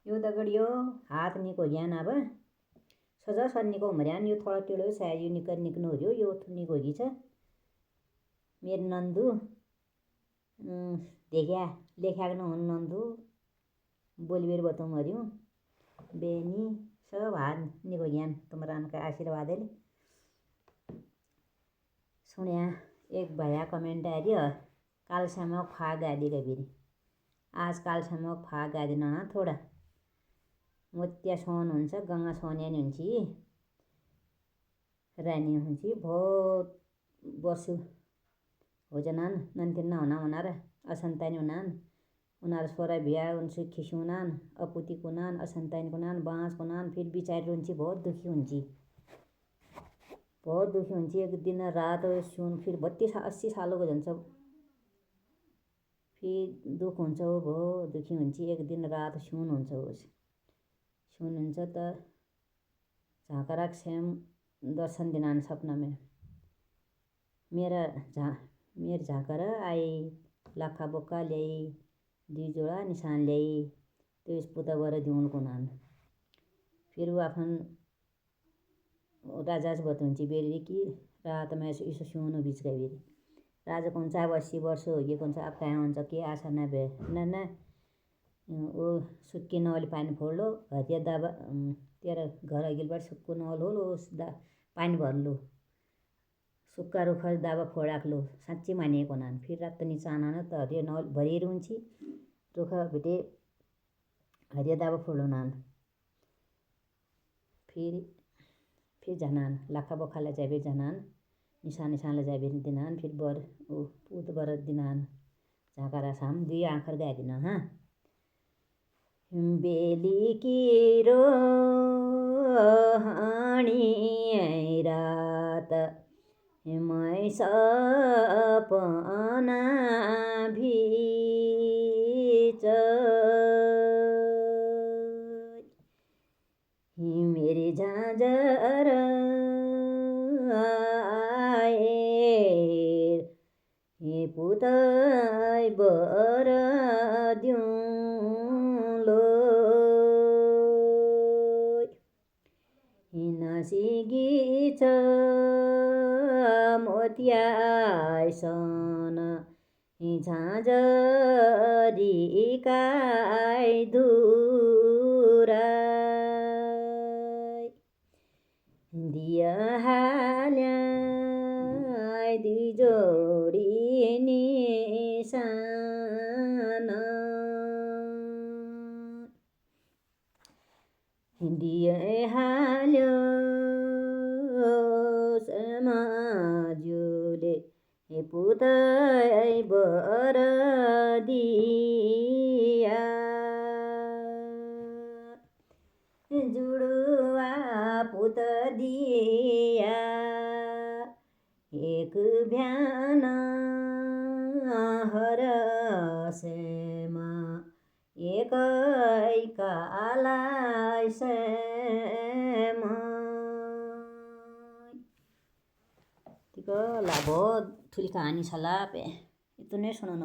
यो दगड़ियों हाथ निको ज्ञान अब सजा सन निको मर्यान यो थोड़ा टेढ़ो साइज यो निकर निकनो हो यो निको होगी छ मेरे नंदू देखा लेखा न हुन नंदू बोली बेर बताऊँ मरियो बेनी सब हाथ निको ज्ञान तुम्हारा का आशीर्वाद है सुनिया एक भैया कमेंट आयो कालसम्म खा गादी कबीर आज कालसम्म खा गादी न थोड़ा मोत्या सोन हुन्छ गंगा सोन्यानी हुन्छ रानी हुन्छ बहुत वर्ष हो जनान नन्तिन हुना हुनार असन्तानी हुनान उनार सोरा बिहा उनसे खिसी हुनान अपुती कुनान असन्तानी कुनान बाँस कुनान फिर बिचारी हुन्छ बहुत दुखी हुन्छ एक दिन रात सुन फिर 32-80 सालको जन्छ फिर दुख हुन्छ बहुत दुखी हुन्छ एक दिन रात सुन हुन्छ सुनुहुन्छ त झाँकराक स्वयं दर्शन दिनान सपना में मेरे झाँकर आई लाखा बोक्का ल्याई 2 जोड़ा निशान ल्याई तो इस पुता बर दिउन कुनान फिर वो अपन राजास बतुंची बेरी की रात में इस सुनो बीच का बेरी राजा कौन सा 80 वर्ष हो गए कौन सा आप कहाँ हुन्छ के आशा न बे न वो सुक्की नौली पानी फोड़ लो हतिया दाबा तेरा घर अगिल सुक्को नौल हो लो पानी भर लो सुक्का रुख दाबा फोड़ाक लो साँच्ची मानिए कोनान फिर रात नीचा आना त हरिया नौल भरिएर हुन्छी रुख भेटे हरिया दाबा फोड़ो नान फिर जनान लाखा बोखाला जाबे जनान निशान ले जाबे दिनान फिर बर पूत बर दिनान झाँकारा साम 2 आँखर गाय दिन हाँ बेली की रो हाणी रात मैं सपना भीच मेरे झाँझर आए पुतै बर दिउलो नसिगी छ मोत्यासन झाँझरी काई दुरा दिया हाल्या 2 जोडी निशान दिए हाल्यो समाजुले पुतै बर दिया जुडुवा पुत दिया एक भ्यान हरसेमा एकै कालाई सेमा तिको ला बहुत ठुली कहानी छ ला पे इतने सुनो न।